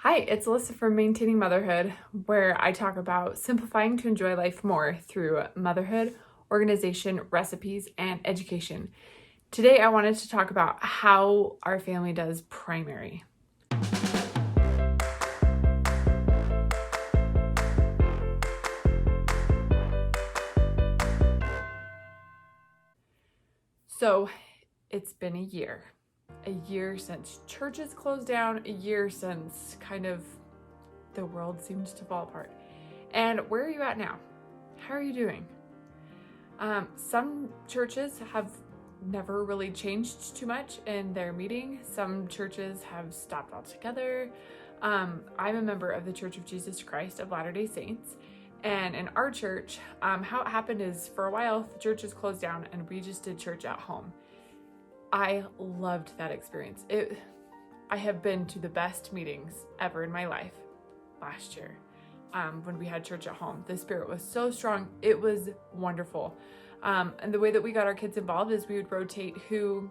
Hi, it's Alissa from Maintaining Motherhood, where I talk about simplifying to enjoy life more through motherhood, organization, recipes, and education. Today, I wanted to talk about how our family does primary. So, it's been a year since churches closed down, a year since kind of the world seemed to fall apart. And where are you at now? How are you doing? Some churches have never really changed too much in their meeting. Some churches have stopped altogether. I'm a member of the Church of Jesus Christ of Latter-day Saints. And in our church, how it happened is for a while, the churches closed down and we just did church at home. I loved that experience. I have been to the best meetings ever in my life last year when we had church at home. The spirit was so strong. It was wonderful. And the way that we got our kids involved is we would rotate who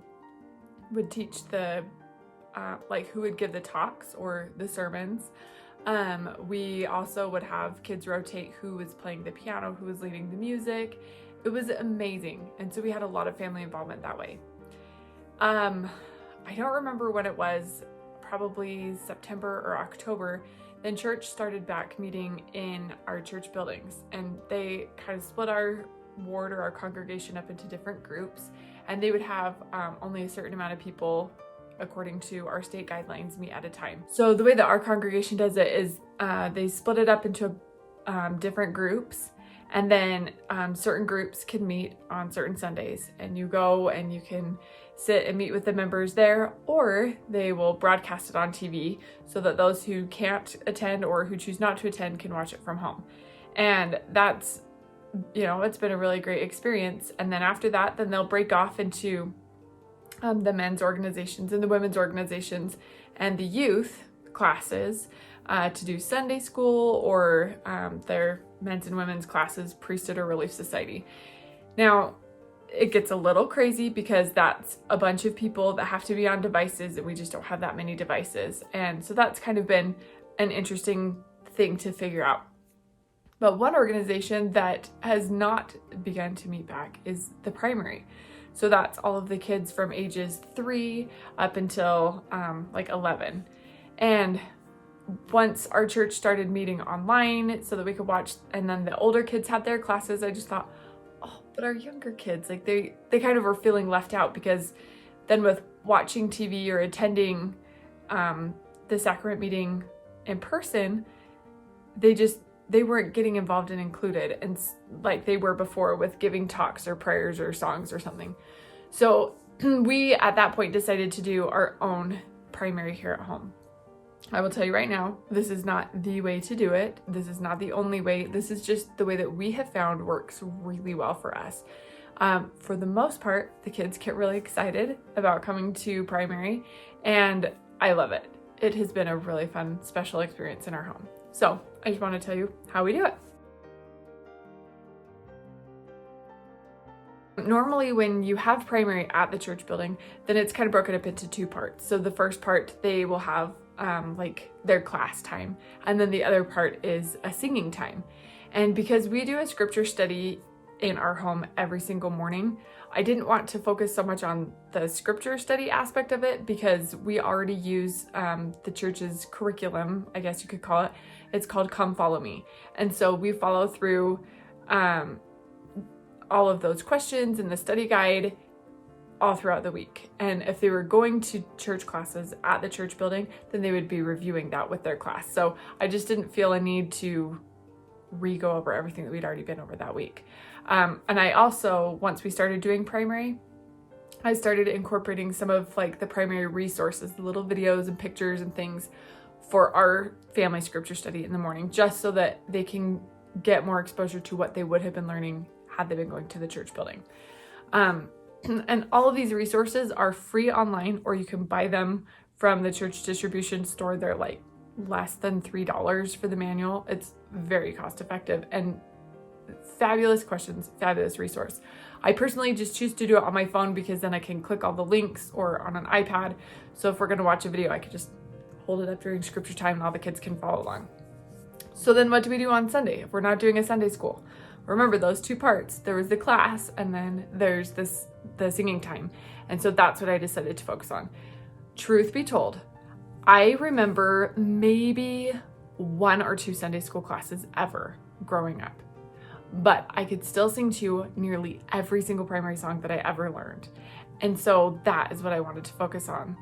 would teach who would give the talks or the sermons. We also would have kids rotate who was playing the piano, who was leading the music. It was amazing. And so we had a lot of family involvement that way. I don't remember when it was, probably September or October. Then church started back meeting in our church buildings, and they kind of split our ward or our congregation up into different groups, and they would have only a certain amount of people according to our state guidelines meet at a time. So the way that our congregation does it is they split it up into different groups, and then certain groups can meet on certain Sundays, and you go and you can sit and meet with the members there, or they will broadcast it on TV so that those who can't attend or who choose not to attend can watch it from home. And that's, it's been a really great experience. And then after that, then they'll break off into the men's organizations and the women's organizations and the youth classes to do Sunday school or their men's and women's classes, priesthood or relief society. Now, it gets a little crazy because that's a bunch of people that have to be on devices, and we just don't have that many devices. And so that's kind of been an interesting thing to figure out. But one organization that has not begun to meet back is the primary. So that's all of the kids from ages 3 up until 11. And once our church started meeting online so that we could watch, and then the older kids had their classes, I just thought, but our younger kids, they kind of were feeling left out, because then with watching TV or attending the sacrament meeting in person, they weren't getting involved and included, and like they were before with giving talks or prayers or songs or something. So we at that point decided to do our own primary here at home. I will tell you right now, this is not the way to do it. This is not the only way. This is just the way that we have found works really well for us. For the most part, the kids get really excited about coming to primary, and I love it. It has been a really fun, special experience in our home. So I just want to tell you how we do it. Normally when you have primary at the church building, then it's kind of broken up into 2 parts. So the first part, they will have their class time, and then the other part is a singing time. And because we do a scripture study in our home every single morning, I didn't want to focus so much on the scripture study aspect of it, because we already use the church's curriculum, I guess you could call it. It's called Come Follow Me. And so we follow through all of those questions in the study guide all throughout the week. And if they were going to church classes at the church building, then they would be reviewing that with their class. So I just didn't feel a need to re-go over everything that we'd already been over that week. And I also, once we started doing primary, I started incorporating some of the primary resources, the little videos and pictures and things for our family scripture study in the morning, just so that they can get more exposure to what they would have been learning had they been going to the church building. And all of these resources are free online, or you can buy them from the church distribution store. They're less than $3 for the manual. It's very cost effective and fabulous questions, fabulous resource. I personally just choose to do it on my phone because then I can click all the links, or on an iPad. So if we're going to watch a video, I could just hold it up during scripture time and all the kids can follow along. So then what do we do on Sunday if we're not doing a Sunday school? Remember those two parts. There was the class and then there's the singing time. And so that's what I decided to focus on. Truth be told, I remember maybe 1 or 2 Sunday school classes ever growing up. But I could still sing to you nearly every single primary song that I ever learned. And so that is what I wanted to focus on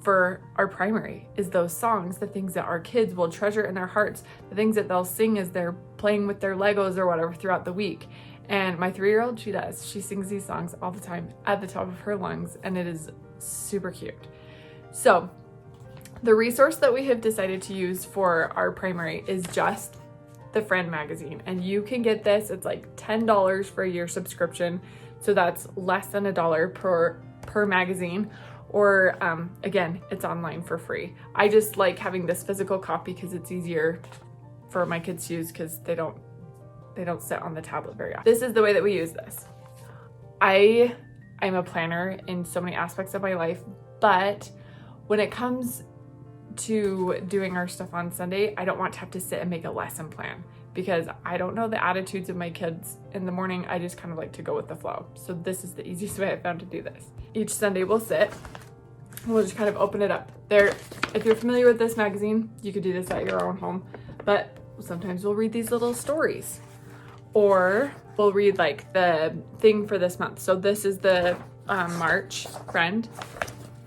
for our primary, is those songs, the things that our kids will treasure in their hearts, the things that they'll sing as they're playing with their Legos or whatever throughout the week. And my 3-year-old, she does. She sings these songs all the time at the top of her lungs, and it is super cute. So the resource that we have decided to use for our primary is just the Friend magazine. And you can get this, it's like $10 for a year subscription. So that's less than $1 per magazine. Or again, it's online for free. I just like having this physical copy because it's easier for my kids to use because they don't sit on the tablet very often. This is the way that we use this. I'm a planner in so many aspects of my life, but when it comes to doing our stuff on Sunday, I don't want to have to sit and make a lesson plan because I don't know the attitudes of my kids in the morning. I just kind of like to go with the flow. So this is the easiest way I found to do this. Each Sunday we'll sit, we'll just kind of open it up. There, if you're familiar with this magazine, you could do this at your own home, but sometimes we'll read these little stories or we'll read like the thing for this month. So this is the March Friend.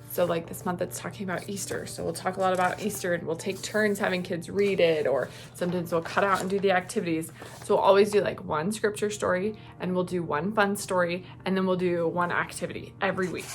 So like this month it's talking about Easter. So we'll talk a lot about Easter and we'll take turns having kids read it, or sometimes we'll cut out and do the activities. So we'll always do like one scripture story and we'll do one fun story and then we'll do one activity every week.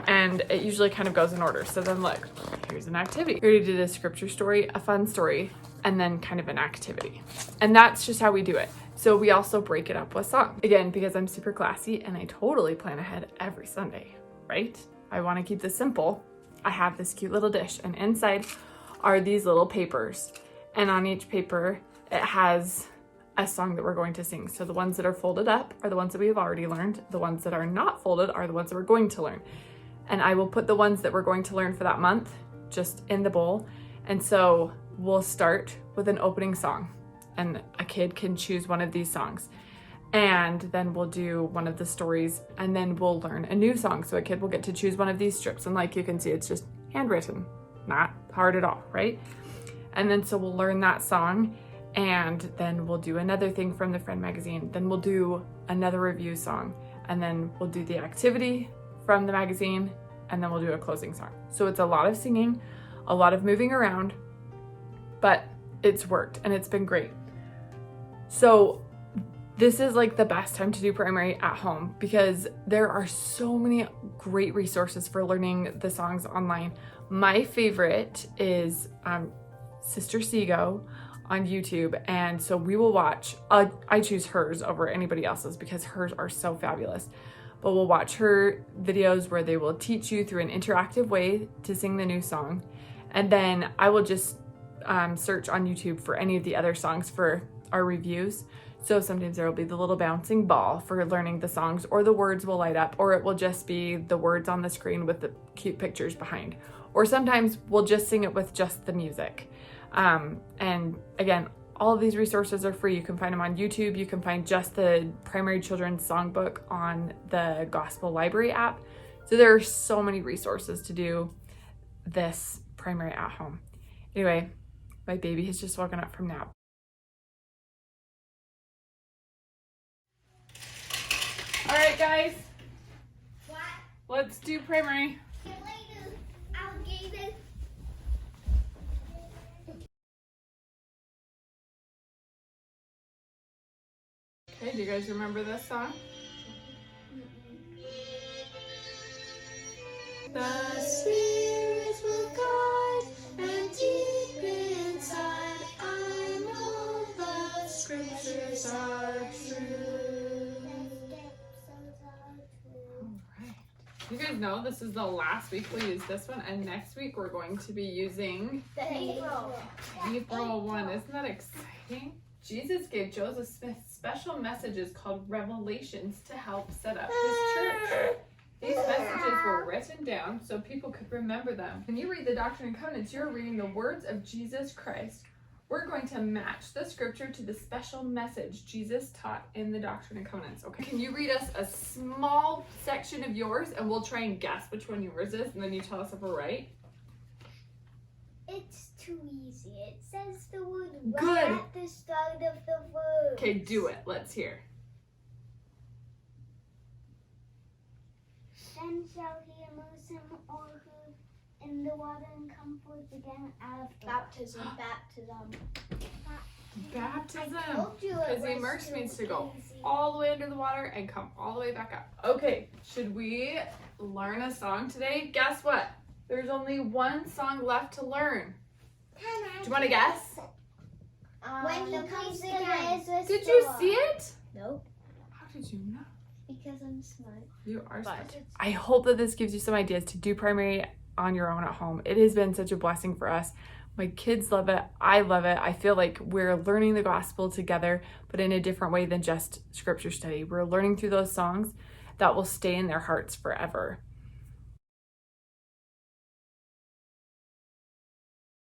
And it usually kind of goes in order. So then look, here's an activity. We already did a scripture story, a fun story, and then kind of an activity. And that's just how we do it. So we also break it up with song. Again, because I'm super classy and I totally plan ahead every Sunday, right? I want to keep this simple. I have this cute little dish and inside are these little papers. And on each paper, it has a song that we're going to sing. So the ones that are folded up are the ones that we've already learned. The ones that are not folded are the ones that we're going to learn. And I will put the ones that we're going to learn for that month just in the bowl. And so we'll start with an opening song and a kid can choose one of these songs. And then we'll do one of the stories and then we'll learn a new song. So a kid will get to choose one of these strips. And like you can see, it's just handwritten, not hard at all, right? And then so we'll learn that song and then we'll do another thing from the Friend magazine. Then we'll do another review song and then we'll do the activity from the magazine and then we'll do a closing song. So it's a lot of singing, a lot of moving around, but it's worked and it's been great. So this is like the best time to do primary at home because there are so many great resources for learning the songs online. My favorite is Sister Seago on YouTube. And so we will watch, I choose hers over anybody else's because hers are so fabulous. But we'll watch her videos where they will teach you through an interactive way to sing the new song. And then I will just search on YouTube for any of the other songs for our reviews. So sometimes there will be the little bouncing ball for learning the songs, or the words will light up, or it will just be the words on the screen with the cute pictures behind. Or sometimes we'll just sing it with just the music. And again, all of these resources are free. You can find them on YouTube. You can find just the Primary Children's Songbook on the Gospel Library app. So there are so many resources to do this primary at home. Anyway, my baby has just woken up from nap. All right, guys. What? Let's do primary. Can we do alligators? Okay, do you guys remember this song? The Spirit will guide, and deep inside I know the Scriptures are true. Alright. You guys know this is the last week we use this one, and next week we're going to be using The April. April 1. Isn't that exciting? Jesus gave Joseph Smith special messages called revelations to help set up his church. These messages were written down so people could remember them. When you read the Doctrine and Covenants, you're reading the words of Jesus Christ. We're going to match the scripture to the special message Jesus taught in the Doctrine and Covenants. Okay, can you read us a small section of yours and we'll try and guess which one yours is and then you tell us if we're right? It's too easy. It says the word right Good. at the start of the verse. Okay, do it. Let's hear. Then shall he immerse him or her in the water and come forth again out of the baptism. Baptism. I told you it Because the was immerse too means to go easy. all the way under the water and come all the way back up. Okay, should we learn a song today? Guess what? There's only one song left to learn. Do you want to guess? When he comes again. Did you see it? Nope. How did you know? Because I'm smart. You are smart. But I hope that this gives you some ideas to do primary on your own at home. It has been such a blessing for us. My kids love it. I love it. I feel like we're learning the gospel together, but in a different way than just scripture study. We're learning through those songs that will stay in their hearts forever.